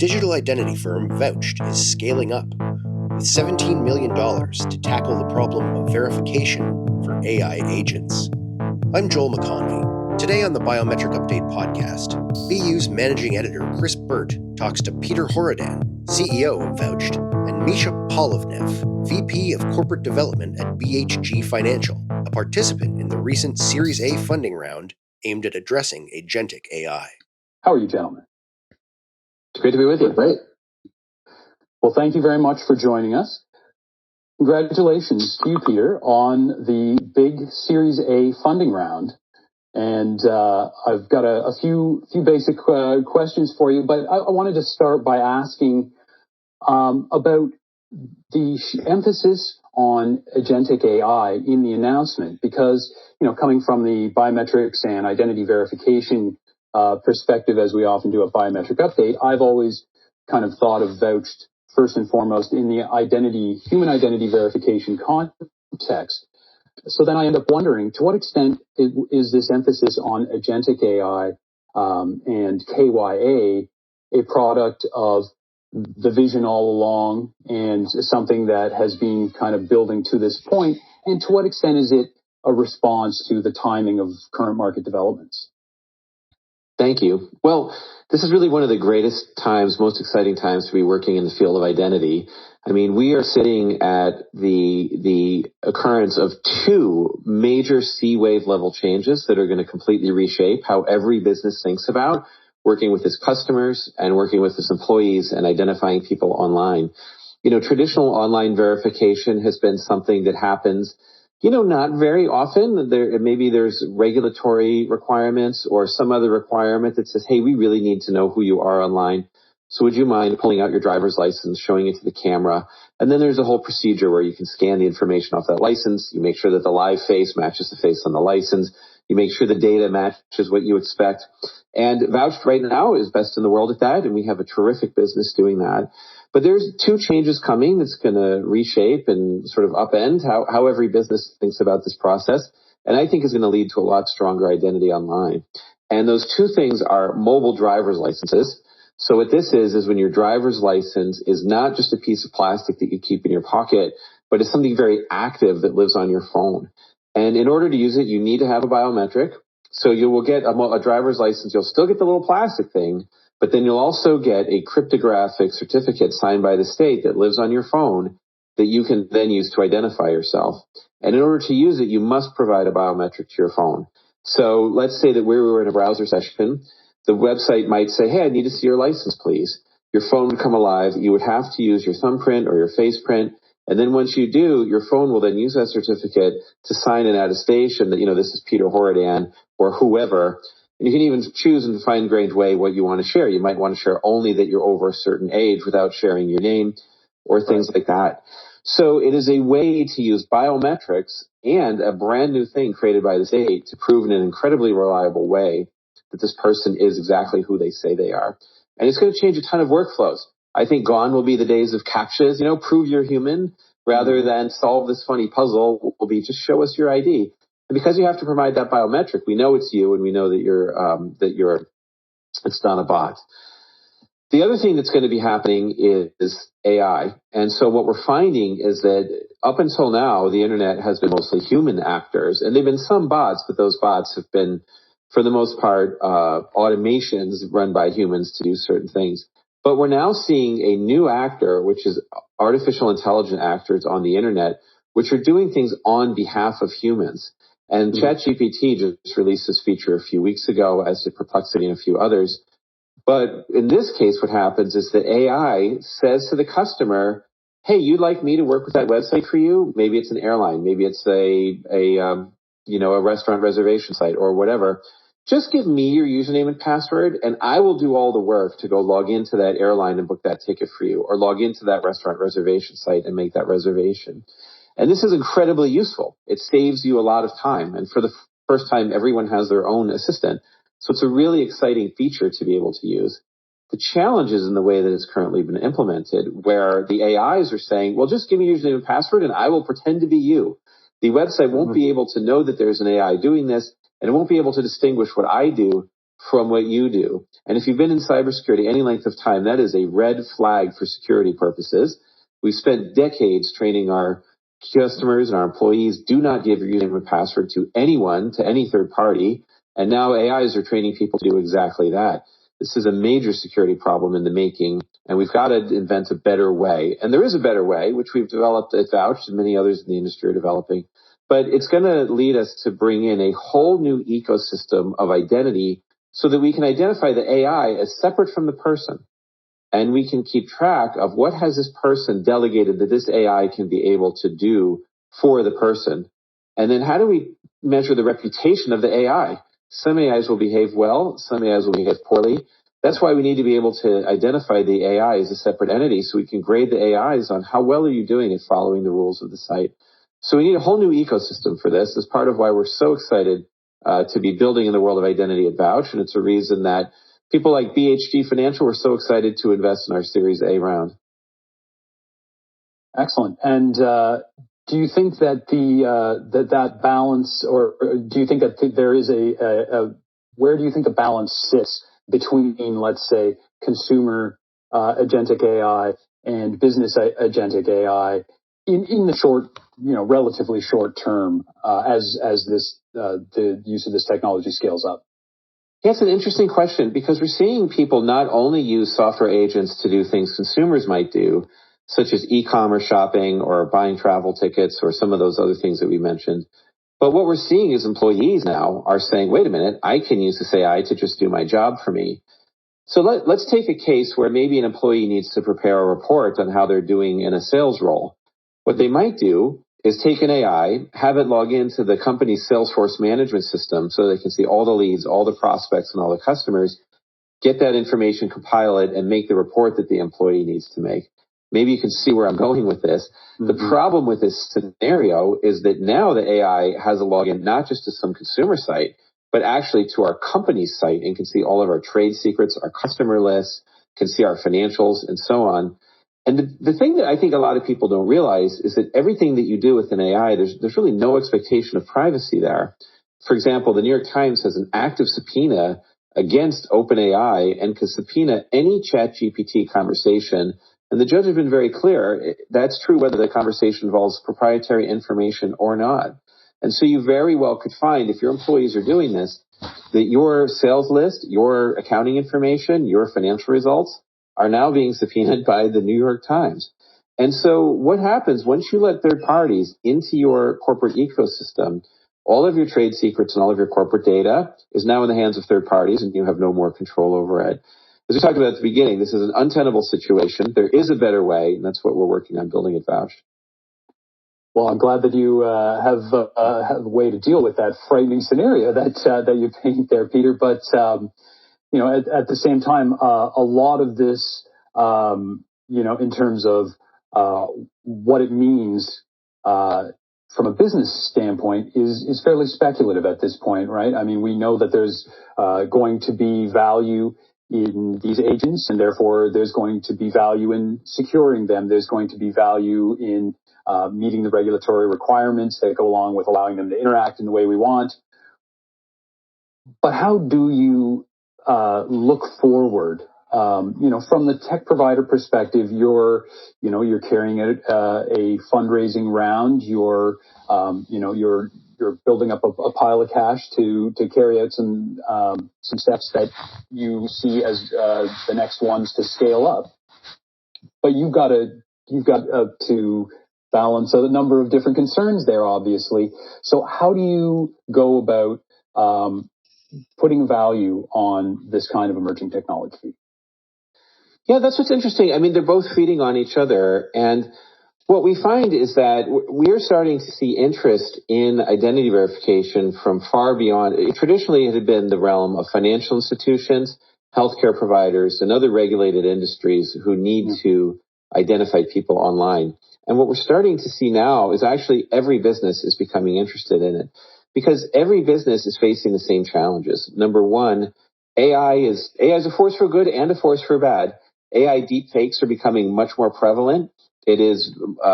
Digital identity firm Vouched is scaling up with $17 million to tackle the problem of verification for AI agents. I'm Joel McConvey. Today on the Biometric Update Podcast, BU's managing editor Chris Burt talks to Peter Horodan, CEO of Vouched, and Misha Polovneff, VP of Corporate Development at BHG Financial, a participant in the recent Series A funding round aimed at addressing agentic AI. How are you, gentlemen? It's great to be with you. Great. Well, thank you very much for joining us. Congratulations to you, Peter, on the big Series A funding round. And I've got a few basic questions for you, but I wanted to start by asking about the emphasis on agentic AI in the announcement, because, coming from the biometrics and identity verification perspective, as we often do at Biometric Update, I've always kind of thought of Vouched first and foremost in the human identity verification context. So then I end up wondering, to what extent is this emphasis on agentic AI and KYA a product of the vision all along and something that has been kind of building to this point? And to what extent is it a response to the timing of current market developments? Thank you. Well, this is really one of the greatest times, most exciting times to be working in the field of identity. I mean, we are sitting at the occurrence of two major C-wave level changes that are going to completely reshape how every business thinks about working with its customers and working with its employees and identifying people online. Traditional online verification has been something that happens not very often. Maybe there's regulatory requirements or some other requirement that says, hey, we really need to know who you are online. So would you mind pulling out your driver's license, showing it to the camera? And then there's a whole procedure where you can scan the information off that license. You make sure that the live face matches the face on the license. You make sure the data matches what you expect. And Vouched right now is best in the world at that. And we have a terrific business doing that. But there's two changes coming that's going to reshape and sort of upend how every business thinks about this process. And I think is going to lead to a lot stronger identity online. And those two things are mobile driver's licenses. So what this is when your driver's license is not just a piece of plastic that you keep in your pocket, but it's something very active that lives on your phone. And in order to use it, you need to have a biometric. So you will get a driver's license. You'll still get the little plastic thing, but then you'll also get a cryptographic certificate signed by the state that lives on your phone that you can then use to identify yourself. And in order to use it, you must provide a biometric to your phone. So let's say that we were in a browser session. The website might say, hey, I need to see your license, please. Your phone would come alive. You would have to use your thumbprint or your face print. And then once you do, your phone will then use that certificate to sign an attestation that, this is Peter Horodan or whoever. And you can even choose in a fine-grained way what you want to share. You might want to share only that you're over a certain age without sharing your name or things like that. So it is a way to use biometrics and a brand new thing created by the state to prove in an incredibly reliable way that this person is exactly who they say they are. And it's going to change a ton of workflows. I think gone will be the days of captchas, prove you're human, rather than solve this funny puzzle will be just show us your ID. And because you have to provide that biometric, we know it's you and we know that it's not a bot. The other thing that's going to be happening is AI. And so what we're finding is that up until now, the internet has been mostly human actors, and they've been some bots, but those bots have been, for the most part, automations run by humans to do certain things. But we're now seeing a new actor, which is artificial intelligence actors on the internet, which are doing things on behalf of humans. And ChatGPT just released this feature a few weeks ago, as did Perplexity and a few others. But in this case, what happens is that AI says to the customer, hey, you'd like me to work with that website for you? Maybe it's an airline. Maybe it's a restaurant reservation site or whatever. Just give me your username and password, and I will do all the work to go log into that airline and book that ticket for you, or log into that restaurant reservation site and make that reservation. And this is incredibly useful. It saves you a lot of time. And for the first time, everyone has their own assistant. So it's a really exciting feature to be able to use. The challenge is in the way that it's currently been implemented, where the AIs are saying, well, just give me your username and password, and I will pretend to be you. The website won't be able to know that there's an AI doing this, and it won't be able to distinguish what I do from what you do. And if you've been in cybersecurity any length of time, that is a red flag for security purposes. We've spent decades training our customers and our employees, do not give your username and password to anyone, to any third party. And now AIs are training people to do exactly that. This is a major security problem in the making, and we've got to invent a better way. And there is a better way, which we've developed at Vouched and many others in the industry are developing. But it's going to lead us to bring in a whole new ecosystem of identity so that we can identify the AI as separate from the person. And we can keep track of what has this person delegated that this AI can be able to do for the person. And then how do we measure the reputation of the AI? Some AIs will behave well, some AIs will behave poorly. That's why we need to be able to identify the AI as a separate entity so we can grade the AIs on how well are you doing at following the rules of the site. So we need a whole new ecosystem for this. As part of why we're so excited to be building in the world of identity at Vouch. And it's a reason that people like BHG Financial were so excited to invest in our Series A round. Excellent. And do you think that that balance, or do you think that there is where do you think the balance sits between, let's say, consumer agentic AI and business agentic AI in the short, relatively short term, as the use of this technology scales up? Yeah, it's an interesting question because we're seeing people not only use software agents to do things consumers might do, such as e-commerce shopping or buying travel tickets or some of those other things that we mentioned. But what we're seeing is employees now are saying, wait a minute, I can use this AI to just do my job for me. So let's take a case where maybe an employee needs to prepare a report on how they're doing in a sales role. What they might do is take an AI, have it log into the company's Salesforce management system so they can see all the leads, all the prospects, and all the customers, get that information, compile it, and make the report that the employee needs to make. Maybe you can see where I'm going with this. Mm-hmm. The problem with this scenario is that now the AI has a login not just to some consumer site, but actually to our company's site and can see all of our trade secrets, our customer lists, can see our financials, and so on. And the thing that I think a lot of people don't realize is that everything that you do with an AI, there's really no expectation of privacy there. For example, the New York Times has an active subpoena against OpenAI and can subpoena any ChatGPT conversation. And the judge has been very clear, that's true whether the conversation involves proprietary information or not. And so you very well could find, if your employees are doing this, that your sales list, your accounting information, your financial results are now being subpoenaed by the New York Times. And so what happens once you let third parties into your corporate ecosystem, all of your trade secrets and all of your corporate data is now in the hands of third parties and you have no more control over it. As we talked about at the beginning, this is an untenable situation. There is a better way, and that's what we're working on building at Vouched. Well, I'm glad that you have a way to deal with that frightening scenario that you paint there, Peter. But at the same time, a lot of this, in terms of what it means from a business standpoint, is fairly speculative at this point, right? I mean, we know that there's going to be value in these agents, and therefore there's going to be value in securing them. There's going to be value in meeting the regulatory requirements that go along with allowing them to interact in the way we want. But how do you look forward? From the tech provider perspective, you're carrying out a fundraising round. You're building up a pile of cash to carry out some steps that you see as the next ones to scale up. But you've got to balance a number of different concerns there, obviously. So how do you go about putting value on this kind of emerging technology? Yeah, that's what's interesting. I mean, they're both feeding on each other. And what we find is that we're starting to see interest in identity verification from far beyond. Traditionally, it had been the realm of financial institutions, healthcare providers, and other regulated industries who need to identify people online. And what we're starting to see now is actually every business is becoming interested in it because every business is facing the same challenges. Number one, AI is a force for good and a force for bad. AI deepfakes are becoming much more prevalent. It is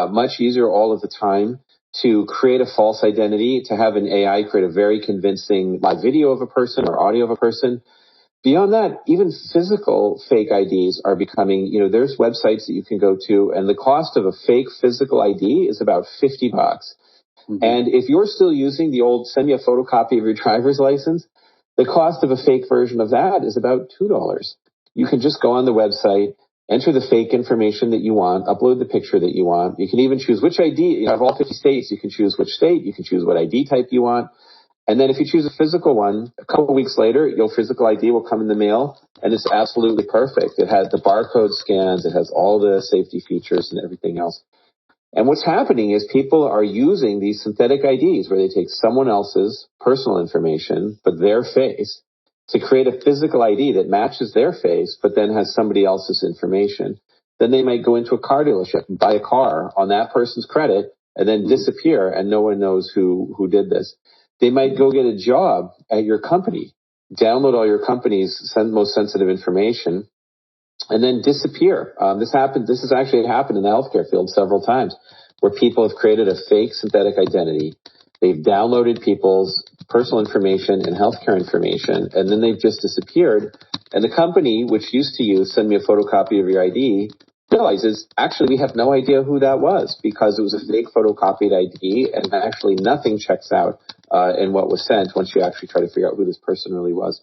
much easier all of the time to create a false identity, to have an AI create a very convincing live video of a person or audio of a person. Beyond that, even physical fake IDs are becoming, there's websites that you can go to, and the cost of a fake physical ID is about $50. Mm-hmm. And if you're still using the old send me a photocopy of your driver's license, the cost of a fake version of that is about $2. You can just go on the website, enter the fake information that you want, upload the picture that you want. You can even choose which ID, out of all 50 states, you can choose which state, you can choose what ID type you want. And then if you choose a physical one, a couple of weeks later, your physical ID will come in the mail, and it's absolutely perfect. It has the barcode scans, it has all the safety features and everything else. And what's happening is people are using these synthetic IDs where they take someone else's personal information, but their face, to create a physical ID that matches their face, but then has somebody else's information. Then they might go into a car dealership and buy a car on that person's credit and then disappear, and no one knows who did this. They might go get a job at your company, download all your company's most sensitive information, and then disappear. This has actually happened in the healthcare field several times, where people have created a fake synthetic identity. They've downloaded people's personal information and healthcare information, and then they've just disappeared. And the company, which used to use send me a photocopy of your ID, realizes actually we have no idea who that was, because it was a fake photocopied ID, and actually nothing checks out in what was sent once you actually try to figure out who this person really was.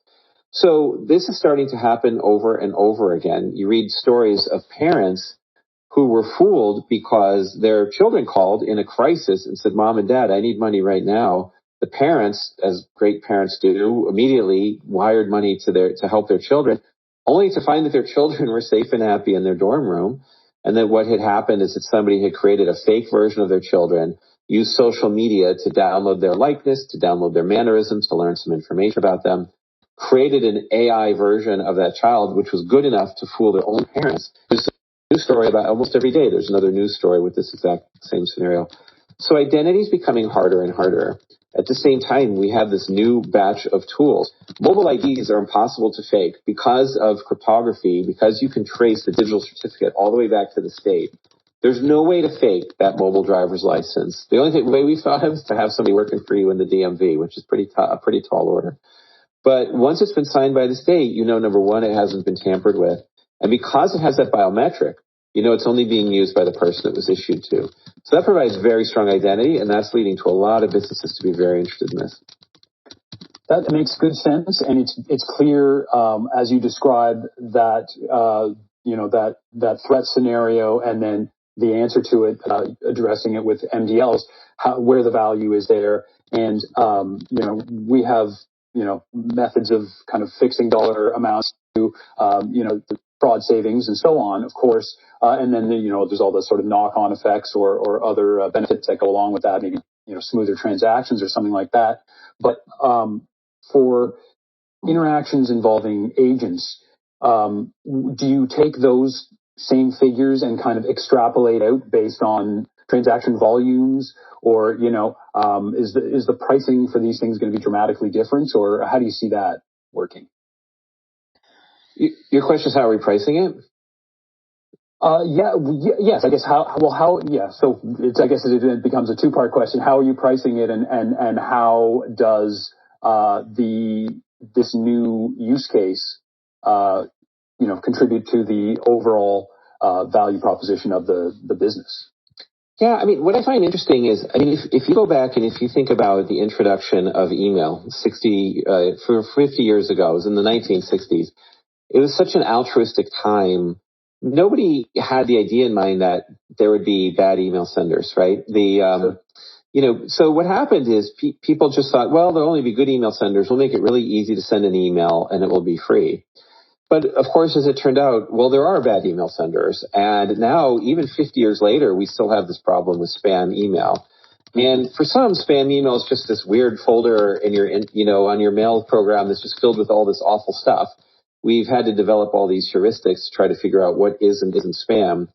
So this is starting to happen over and over again. You read stories of parents who were fooled because their children called in a crisis and said, Mom and Dad, I need money right now. The parents, as great parents do, immediately wired money to help their children, only to find that their children were safe and happy in their dorm room. And then what had happened is that somebody had created a fake version of their children, used social media to download their likeness, to download their mannerisms, to learn some information about them, created an AI version of that child, which was good enough to fool their own parents. There's a news story about almost every day. There's another news story with this exact same scenario. So identity is becoming harder and harder. At the same time, we have this new batch of tools. Mobile IDs are impossible to fake because of cryptography, because you can trace the digital certificate all the way back to the state. There's no way to fake that mobile driver's license. The only way we thought of is to have somebody working for you in the DMV, which is a pretty tall order. But once it's been signed by the state, number one, it hasn't been tampered with. And because it has that biometric, it's only being used by the person it was issued to. So that provides very strong identity, and that's leading to a lot of businesses to be very interested in this. That makes good sense, and it's clear as you describe that that threat scenario, and then the answer to it, addressing it with MDLs, where the value is there, and we have methods of kind of fixing dollar amounts to the fraud savings and so on, of course, and then there's all the sort of knock-on effects or other benefits that go along with that, maybe smoother transactions or something like that. But for interactions involving agents, do you take those same figures and kind of extrapolate out based on transaction volumes, or is the pricing for these things going to be dramatically different, or how do you see that working? Your question is, how are we pricing it? Yes, I guess So I guess it becomes a two-part question. How are you pricing it, and how does this new use case contribute to the overall value proposition of the business? Yeah, what I find interesting is, if you go back and if you think about the introduction of email 50 years ago, it was in the 1960s, it was such an altruistic time. Nobody had the idea in mind that there would be bad email senders, right? So what happened is people just thought, well, there'll only be good email senders. We'll make it really easy to send an email and it will be free. But of course, as it turned out, well, there are bad email senders. And now, even 50 years later, we still have this problem with spam email. And for some, spam email is just this weird folder in on your mail program that's just filled with all this awful stuff. We've had to develop all these heuristics to try to figure out what is and isn't spam.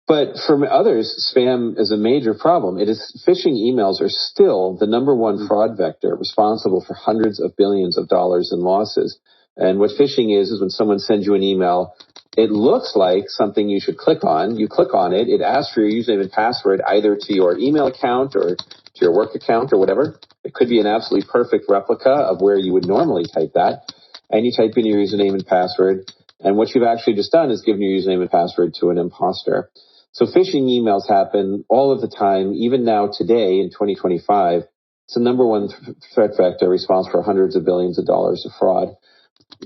But for others, spam is a major problem. Phishing emails are still the number one fraud vector responsible for hundreds of billions of dollars in losses. And what phishing is when someone sends you an email, it looks like something you should click on. You click on it. It asks for your username and password either to your email account or to your work account or whatever. It could be an absolutely perfect replica of where you would normally type that. and you type in your username and password. And what you've actually just done is given your username and password to an imposter. So phishing emails happen all of the time, even now today in 2025. It's the number one threat vector responsible for hundreds of billions of dollars of fraud.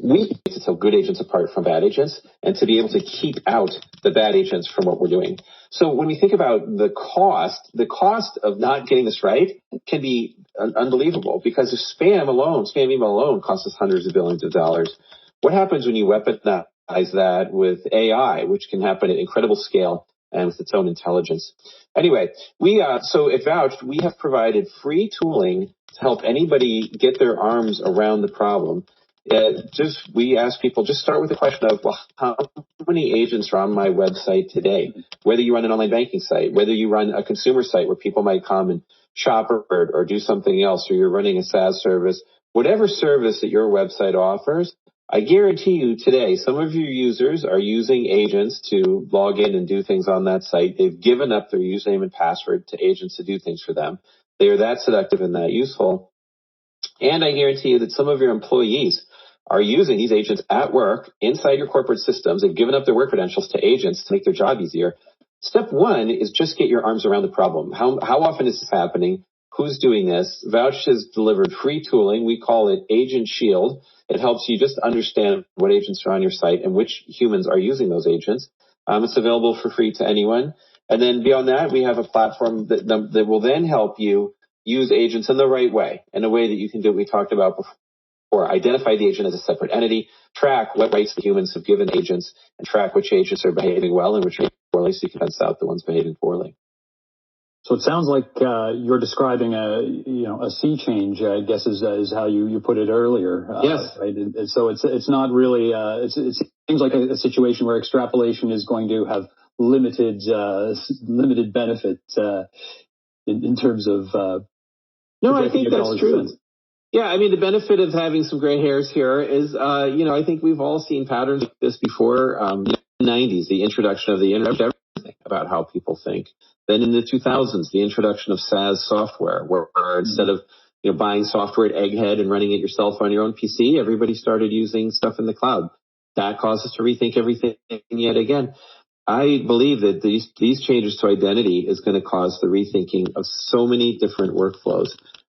We need to tell good agents apart from bad agents and to be able to keep out the bad agents from what we're doing. So when we think about the cost of not getting this right can be unbelievable, because if spam email alone costs us hundreds of billions of dollars. What happens when you weaponize that with AI, which can happen at incredible scale and with its own intelligence? Anyway, so at Vouched, we have provided free tooling to help anybody get their arms around the problem. We ask people, just start with the question of, well, how many agents are on my website today? Whether you run an online banking site, whether you run a consumer site where people might come and shop or do something else, or you're running a SaaS service, whatever service that your website offers, I guarantee you today, some of your users are using agents to log in and do things on that site. They've given up their username and password to agents to do things for them. They are that seductive and that useful. And I guarantee you that some of your employees are using these agents at work inside your corporate systems. They've given up their work credentials to agents to make their job easier. Step one is just get your arms around the problem. How often is this happening? Who's doing this? Vouched has delivered free tooling. We call it Agent Shield. It helps you just understand what agents are on your site and which humans are using those agents. It's available for free to anyone. And then beyond that, we have a platform that will then help you use agents in the right way, in a way that you can do what we talked about before. Identify the agent as a separate entity, track what rights the humans have given agents, and track which agents are behaving well and which are behaving poorly, so you can fence out the ones behaving poorly. So it sounds like you're describing a sea change, I guess is how you put it earlier. Yes. Right? And so it's not really it seems like a situation where extrapolation is going to have limited benefit in terms of. No, I think that's true. Yeah, I mean, the benefit of having some gray hairs here is, I think we've all seen patterns like this before. In the 90s, the introduction of the internet, everything about how people think. Then in the 2000s, the introduction of SaaS software, where instead of buying software at Egghead and running it yourself on your own PC, everybody started using stuff in the cloud. That caused us to rethink everything yet again. I believe that these changes to identity is going to cause the rethinking of so many different workflows.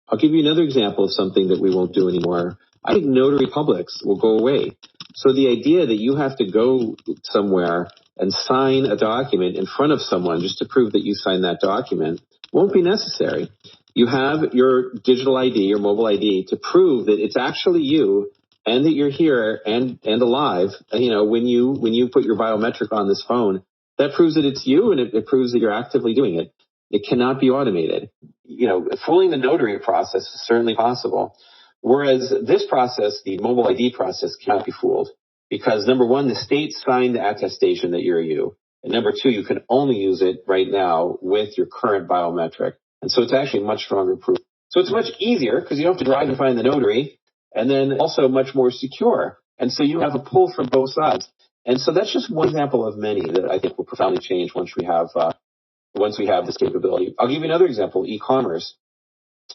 I'll give you another example of something that we won't do anymore. I think notary publics will go away. So the idea that you have to go somewhere and sign a document in front of someone just to prove that you signed that document won't be necessary. You have your digital ID, your mobile ID, to prove that it's actually you and that you're here and alive. When you put your biometric on this phone, that proves that it's you, and it proves that you're actively doing it. It cannot be automated. Fooling the notary process is certainly possible. Whereas this process, the mobile ID process, cannot be fooled, because number one, the state signed the attestation that you're you. And number two, you can only use it right now with your current biometric. And so it's actually much stronger proof. So it's much easier because you don't have to drive and find the notary, and then also much more secure. And so you have a pull from both sides. And so that's just one example of many that I think will profoundly change once we have this capability. I'll give you another example, e-commerce.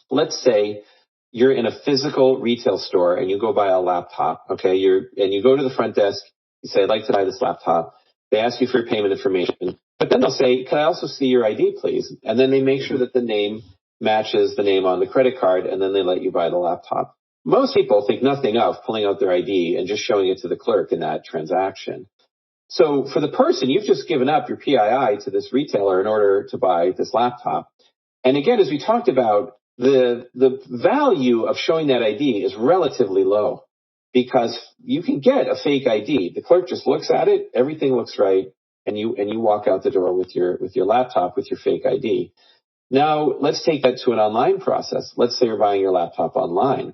Let's say you're in a physical retail store and you go buy a laptop, okay? And you go to the front desk, you say, I'd like to buy this laptop. They ask you for your payment information, but then they'll say, can I also see your ID, please? And then they make sure that the name matches the name on the credit card, and then they let you buy the laptop. Most people think nothing of pulling out their ID and just showing it to the clerk in that transaction. So for the person, you've just given up your PII to this retailer in order to buy this laptop. And again, as we talked about, the value of showing that ID is relatively low, because you can get a fake ID. The clerk just looks at it, everything looks right, and you walk out the door with your laptop with your fake ID. Now, let's take that to an online process. Let's say you're buying your laptop online.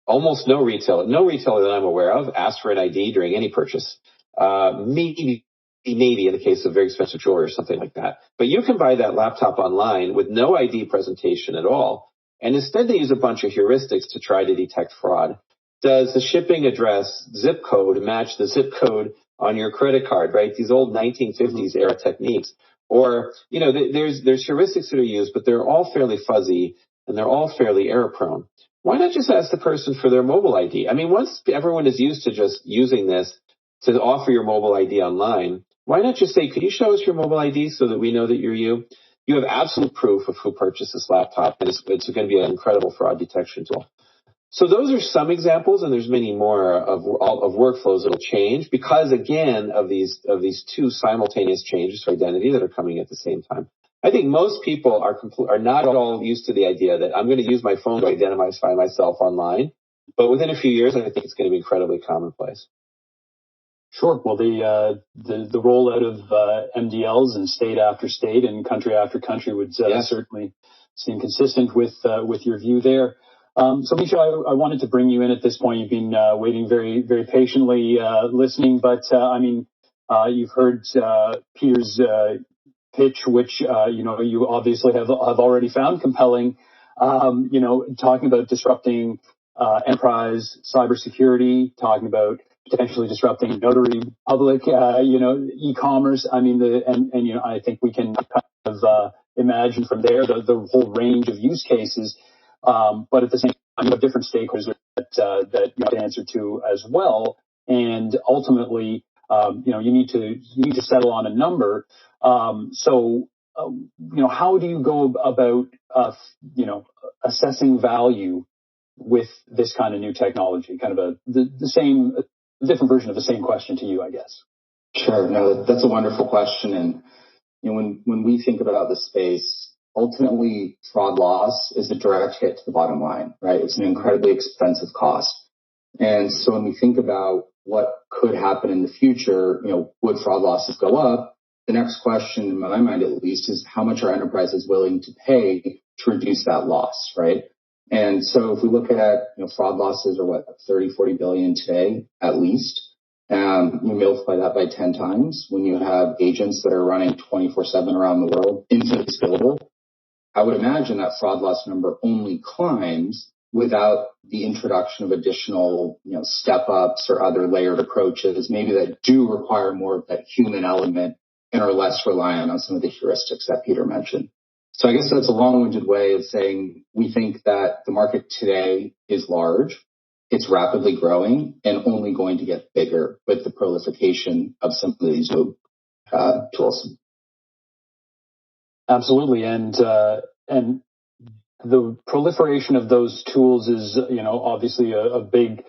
Almost no retailer that I'm aware of asks for an ID during any purchase. Maybe in the case of very expensive jewelry or something like that. But you can buy that laptop online with no ID presentation at all. And instead they use a bunch of heuristics to try to detect fraud. Does the shipping address zip code match the zip code on your credit card, right? These old 1950s era techniques. Or, there's heuristics that are used, but they're all fairly fuzzy and they're all fairly error prone. why not just ask the person for their mobile ID? I mean, once everyone is used to just using this to offer your mobile ID online, why not just say, could you show us your mobile ID so that we know that you're you? You have absolute proof of who purchased this laptop, and it's going to be an incredible fraud detection tool. So those are some examples, and there's many more of workflows that will change because, again, of these two simultaneous changes to identity that are coming at the same time. I think most people are not at all used to the idea that I'm going to use my phone to identify myself online, but within a few years, I think it's going to be incredibly commonplace. Sure. Well, the rollout of MDLs in state after state and country after country would certainly seem consistent with your view there. So, Misha, I wanted to bring you in at this point. You've been waiting very, very patiently listening, but you've heard Peter's pitch, which you obviously have already found compelling. Talking about disrupting enterprise cybersecurity, talking about potentially disrupting notary public, e-commerce. I mean, I think we can kind of imagine from there the whole range of use cases. But at the same time, you have different stakeholders that you have to answer to as well. And ultimately, you need to settle on a number. So how do you go about, assessing value with this kind of new technology? Kind of the different version of the same question to you, I guess. Sure. No, that's a wonderful question. And when we think about the space, ultimately fraud loss is a direct hit to the bottom line, right? It's an incredibly expensive cost. And so when we think about what could happen in the future, would fraud losses go up? The next question, in my mind at least, is how much are enterprises willing to pay to reduce that loss, right? And so if we look at, fraud losses are 30, 40 billion today, at least. You multiply that by 10 times when you have agents that are running 24/7 around the world, infinitely scalable. I would imagine that fraud loss number only climbs without the introduction of additional, step ups or other layered approaches, maybe that do require more of that human element and are less reliant on some of the heuristics that Peter mentioned. So I guess that's a long-winded way of saying we think that the market today is large, it's rapidly growing, and only going to get bigger with the proliferation of some of these new tools. Absolutely, and the proliferation of those tools is, obviously a big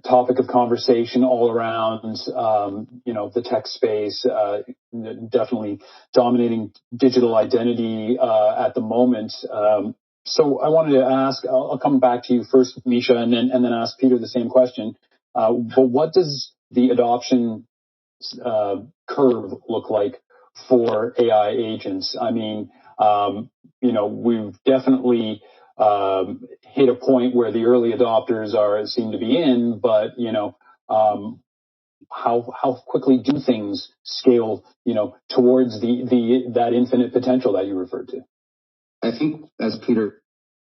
topic of conversation all around, the tech space, definitely dominating digital identity at the moment. So I wanted to ask, I'll come back to you first, Misha, and then ask Peter the same question. But what does the adoption curve look like for AI agents? I mean, we've definitely hit a point where the early adopters seem to be in, but how quickly do things scale, towards that infinite potential that you referred to? I think, as Peter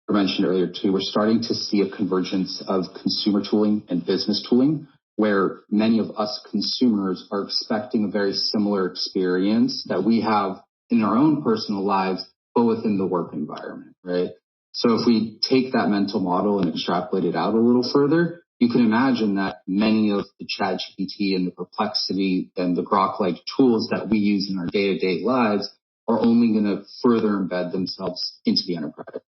mentioned earlier too, we're starting to see a convergence of consumer tooling and business tooling, where many of us consumers are expecting a very similar experience that we have in our own personal lives, but within the work environment, right? So if we take that mental model and extrapolate it out a little further, you can imagine that many of the ChatGPT and the Perplexity and the Grok-like tools that we use in our day-to-day lives are only going to further embed themselves into the enterprise.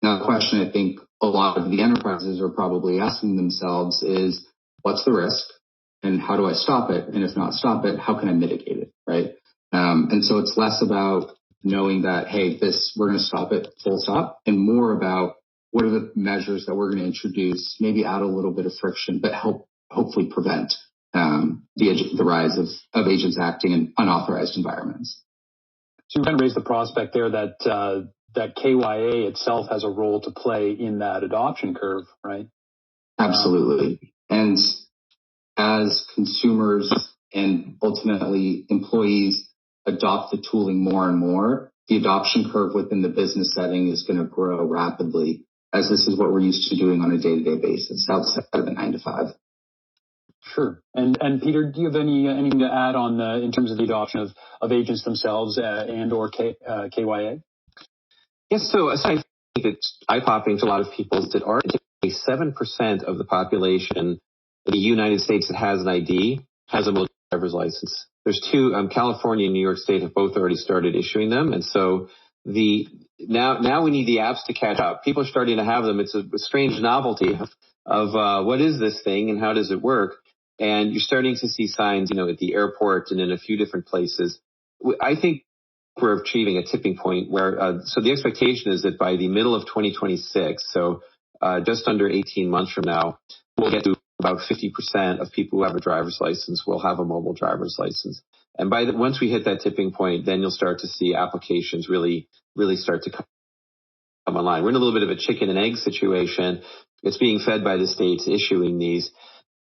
Now, the question I think a lot of the enterprises are probably asking themselves is, what's the risk and how do I stop it? And if not stop it, how can I mitigate it, right? And so it's less about knowing that, hey, we're going to stop it, full stop, and more about what are the measures that we're going to introduce, maybe add a little bit of friction, but hopefully prevent the rise of agents acting in unauthorized environments. So you kind of raised the prospect there that KYA itself has a role to play in that adoption curve, right? Absolutely. And as consumers and ultimately employees adopt the tooling more and more, the adoption curve within the business setting is going to grow rapidly, as this is what we're used to doing on a day-to-day basis outside of the 9 to 5. Sure. And Peter, do you have anything to add on in terms of the adoption of agents themselves and or KYA? Yes. So aside it's eye-popping to a lot of people is that already 7% of the population in the United States that has an ID has a mobile driver's license. There's two, California and New York State have both already started issuing them. And so now we need the apps to catch up. People are starting to have them. It's a strange novelty of what is this thing and how does it work? And you're starting to see signs, at the airport and in a few different places. I think we're achieving a tipping point where, so the expectation is that by the middle of 2026, so just under 18 months from now, we'll get to about 50% of people who have a driver's license will have a mobile driver's license. And once we hit that tipping point, then you'll start to see applications really start to come online. We're in a little bit of a chicken and egg situation. It's being fed by the states issuing these.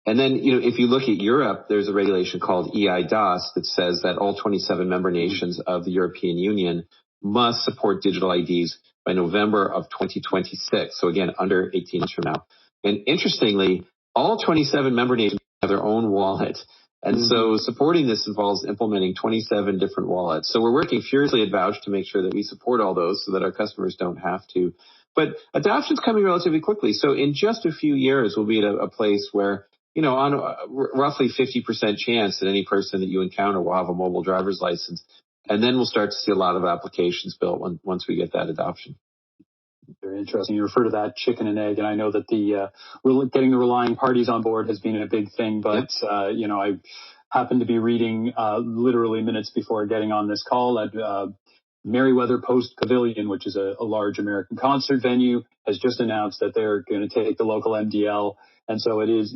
And then, if you look at Europe, there's a regulation called EIDAS that says that all 27 member nations of the European Union must support digital IDs by November of 2026. So again, under 18 months from now. And interestingly, all 27 member nations have their own wallet. And so supporting this involves implementing 27 different wallets. So we're working furiously at Vouched to make sure that we support all those so that our customers don't have to. But adoption's coming relatively quickly. So in just a few years, we'll be at a place where, on a roughly 50% chance that any person that you encounter will have a mobile driver's license. And then we'll start to see a lot of applications built once we get that adoption. Very interesting. You refer to that chicken and egg, and I know that getting the relying parties on board has been a big thing. But I happened to be reading literally minutes before getting on this call at Merriweather Post Pavilion, which is a large American concert venue, has just announced that they're going to take the local MDL, and so it is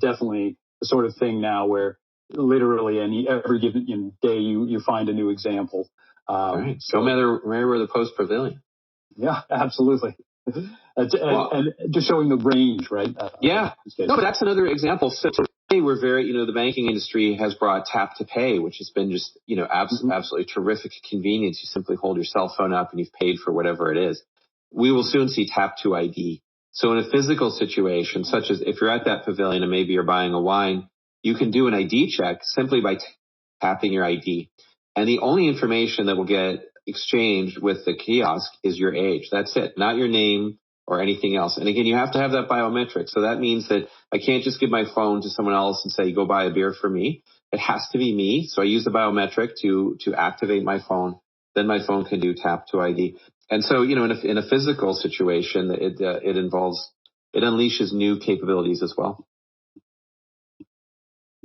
definitely the sort of thing now where literally every given day you find a new example. Right. So Merriweather Post Pavilion. Yeah, absolutely. And just showing the range, right? No, but that's another example. So today we're the banking industry has brought tap to pay, which has been just, absolutely terrific convenience. You simply hold your cell phone up and you've paid for whatever it is. We will soon see tap to ID. So in a physical situation, such as if you're at that pavilion and maybe you're buying a wine, you can do an ID check simply by tapping your ID. And the only information that will get exchanged with the kiosk is your age. That's it, not your name or anything else. And again, you have to have that biometric. So that means that I can't just give my phone to someone else and say, go buy a beer for me. It has to be me. So I use the biometric to activate my phone. Then my phone can do tap to ID. And so, in a physical situation, it unleashes new capabilities as well.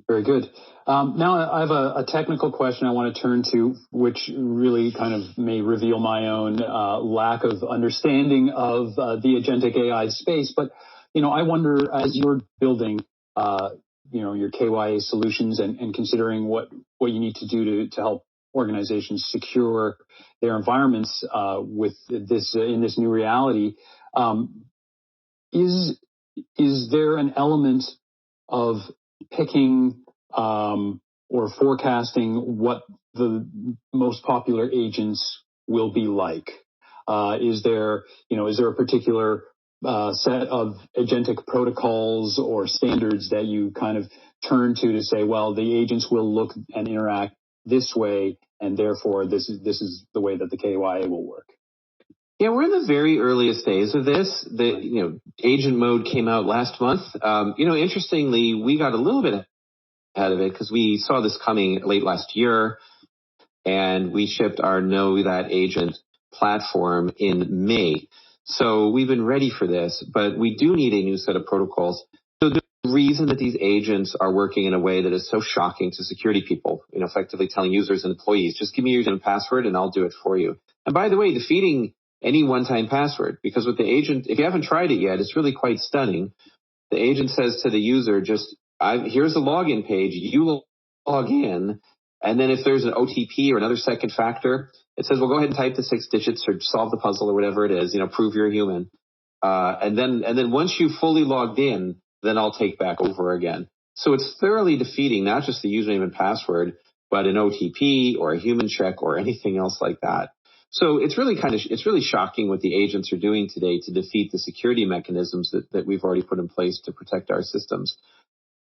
Very good. Now I have a technical question I want to turn to, which really kind of may reveal my own lack of understanding of the agentic AI space. But, I wonder, as you're building, your KYA solutions and considering what you need to do to help organizations secure their environments with this in this new reality, is there an element of picking or forecasting what the most popular agents will be like? Is there a particular set of agentic protocols or standards that you kind of turn to say, well, the agents will look and interact this way, and therefore this is the way that the KYA will work? Yeah, we're in the very earliest days of this. Agent mode came out last month. Interestingly, we got a little bit ahead of it because we saw this coming late last year, and we shipped our Know That Agent platform in May. So we've been ready for this, but we do need a new set of protocols. So the reason that these agents are working in a way that is so shocking to security people, effectively telling users and employees, just give me your username and password and I'll do it for you. And by the way, defeating any one-time password, because with the agent, if you haven't tried it yet, it's really quite stunning. The agent says to the user, here's the login page, you log in, and then if there's an OTP or another second factor, it says, well, go ahead and type the 6 digits or solve the puzzle or whatever it is, prove you're a human. And then once you've fully logged in, then I'll take back over again. So it's thoroughly defeating not just the username and password, but an OTP or a human check or anything else like that. So it's really shocking what the agents are doing today to defeat the security mechanisms that we've already put in place to protect our systems.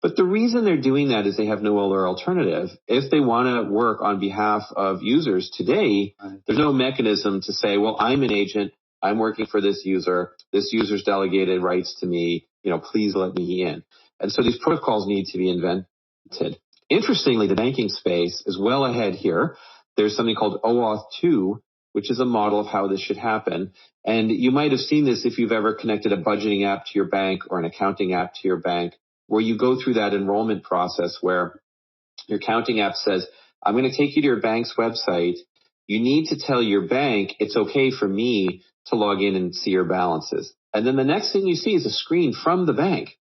But the reason they're doing that is they have no other alternative. If they want to work on behalf of users today, there's no mechanism to say, well, I'm an agent, I'm working for this user's delegated rights to me, please let me in. And so these protocols need to be invented. Interestingly, the banking space is well ahead here. There's something called OAuth 2, which is a model of how this should happen. And you might have seen this if you've ever connected a budgeting app to your bank or an accounting app to your bank, where you go through that enrollment process where your accounting app says, I'm going to take you to your bank's website. You need to tell your bank it's okay for me to log in and see your balances. And then the next thing you see is a screen from the bank,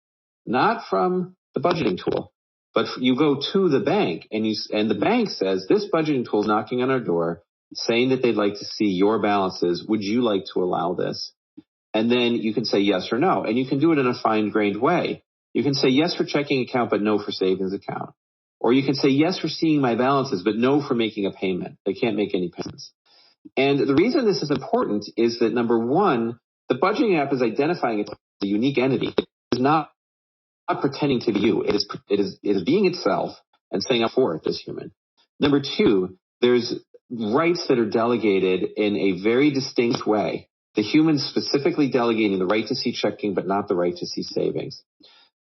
not from the budgeting tool, but you go to the bank and the bank says, this budgeting tool is knocking on our door saying that they'd like to see your balances. Would you like to allow this? And then you can say yes or no. And you can do it in a fine-grained way. You can say yes for checking account, but no for savings account. Or you can say yes for seeing my balances, but no for making a payment. They can't make any payments. And the reason this is important is that, number one, the budgeting app is identifying it as a unique entity. It is not pretending to be you. It is being itself and saying, I'm for it, this human. Number two, there's rights that are delegated in a very distinct way. The human specifically delegating the right to see checking, but not the right to see savings.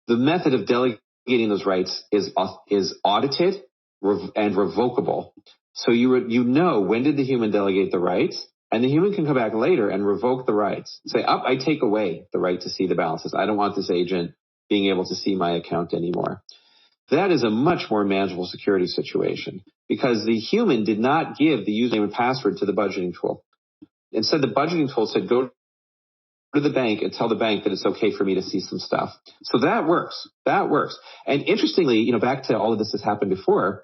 The method of delegating those rights is audited and revocable. So you know when did the human delegate the rights, and the human can come back later and revoke the rights. Say, I take away the right to see the balances. I don't want this agent being able to see my account anymore. That is a much more manageable security situation because the human did not give the username and password to the budgeting tool. Instead, the budgeting tool said, go to the bank and tell the bank that it's okay for me to see some stuff. So that works. That works. And interestingly, back to all of this has happened before,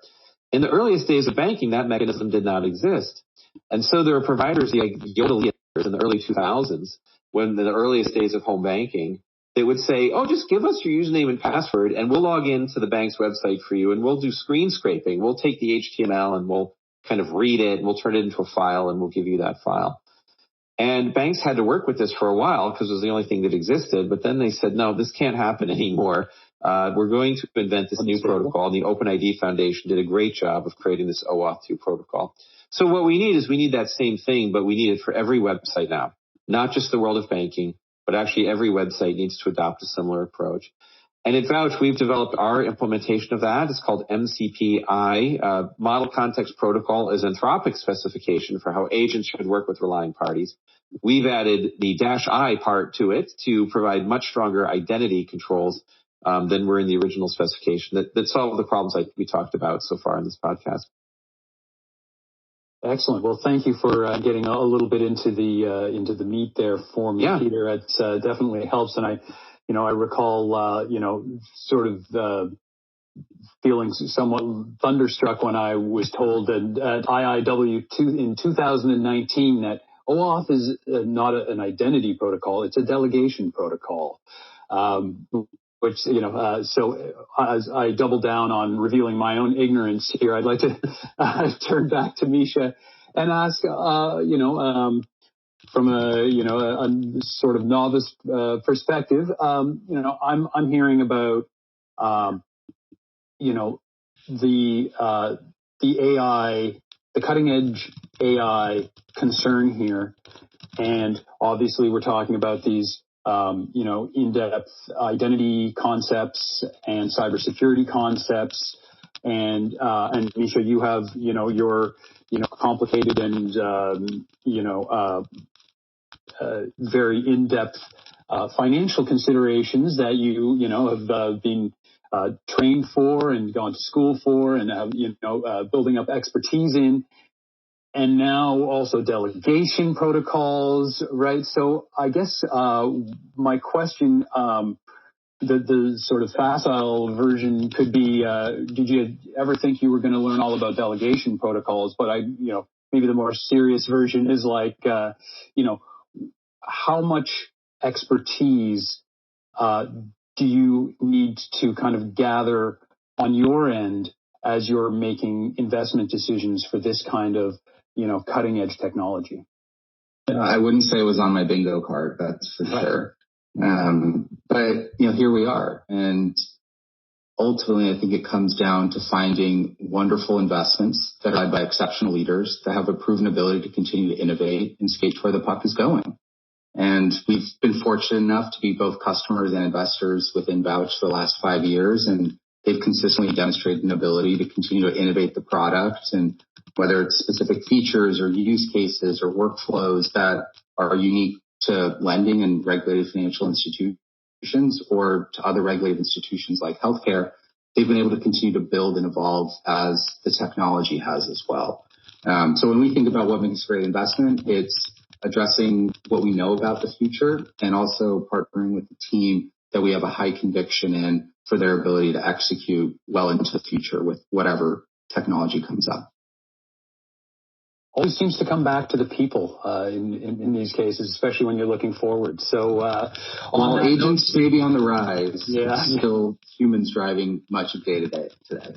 in the earliest days of banking, that mechanism did not exist. And so there were providers like Yodel in the early 2000s, when in the earliest days of home banking, they would say, just give us your username and password and we'll log into the bank's website for you and we'll do screen scraping. We'll take the HTML and we'll kind of read it and we'll turn it into a file and we'll give you that file. And banks had to work with this for a while because it was the only thing that existed. But then they said, no, this can't happen anymore. We're going to invent this new protocol. The OpenID Foundation did a great job of creating this OAuth 2 protocol. So what we need that same thing, but we need it for every website now, not just the world of banking, but actually every website needs to adopt a similar approach. And at Vouched, we've developed our implementation of that. It's called MCPI. Model Context Protocol is Anthropic's specification for how agents should work with relying parties. We've added the -I part to it to provide much stronger identity controls than were in the original specification that solve the problems like we talked about so far in this podcast. Excellent. Well, thank you for getting a little bit into the meat there for me, Peter. It definitely helps. And I recall, sort of feeling somewhat thunderstruck when I was told at IIW in 2019 that OAuth is not an identity protocol; it's a delegation protocol. Which, so as I double down on revealing my own ignorance here, I'd like to turn back to Misha and ask, from a sort of novice perspective, I'm hearing about, the AI, the cutting edge AI concern here, and obviously we're talking about these in-depth identity concepts and cybersecurity concepts. And Misha, you have, your, complicated and, very in-depth financial considerations that you have been trained for and gone to school for and have, building up expertise in. And now also delegation protocols, right? So I guess my question, the sort of facile version could be, did you ever think you were going to learn all about delegation protocols? But maybe the more serious version is like, how much expertise do you need to kind of gather on your end as you're making investment decisions for this kind of cutting edge technology? I wouldn't say it was on my bingo card, that's for sure. But here we are. And ultimately, I think it comes down to finding wonderful investments that are led by exceptional leaders that have a proven ability to continue to innovate and skate to where the puck is going. And we've been fortunate enough to be both customers and investors within Vouched for the last 5 years. And they've consistently demonstrated an ability to continue to innovate the product. And whether it's specific features or use cases or workflows that are unique to lending and regulated financial institutions or to other regulated institutions like healthcare, they've been able to continue to build and evolve as the technology has as well. So when we think about what makes a great investment, it's addressing what we know about the future and also partnering with the team that we have a high conviction in for their ability to execute well into the future with whatever technology comes up. Always seems to come back to the people in these cases, especially when you're looking forward. So, while agents may be on the rise, yeah, still humans driving much of day to day today.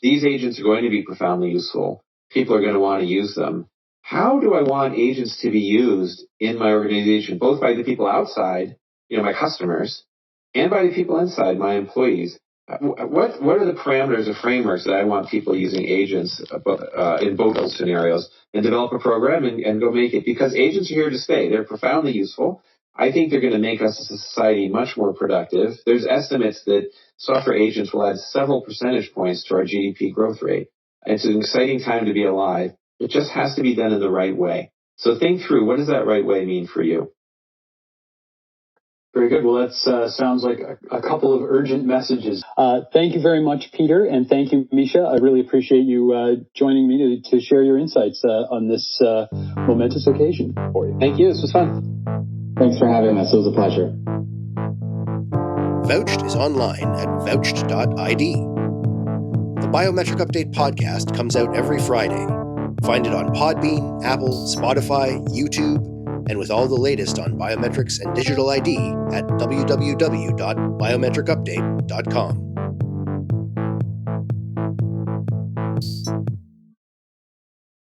These agents are going to be profoundly useful. People are going to want to use them. How do I want agents to be used in my organization, both by the people outside, my customers, and by the people inside, my employees? What are the parameters or frameworks that I want people using agents in both those scenarios, and develop a program and go make it? Because agents are here to stay. They're profoundly useful. I think they're going to make us as a society much more productive. There's estimates that software agents will add several percentage points to our GDP growth rate. It's an exciting time to be alive. It just has to be done in the right way. So think through, what does that right way mean for you? Very good. Well, that sounds like a couple of urgent messages. Thank you very much, Peter, and thank you, Misha. I really appreciate you joining me to share your insights on this momentous occasion for you. Thank you. This was fun. Thanks for having us. It was a pleasure. Vouched is online at vouched.id. The Biometric Update Podcast comes out every Friday. Find it on Podbean, Apple, Spotify, YouTube, and with all the latest on biometrics and digital ID at www.biometricupdate.com.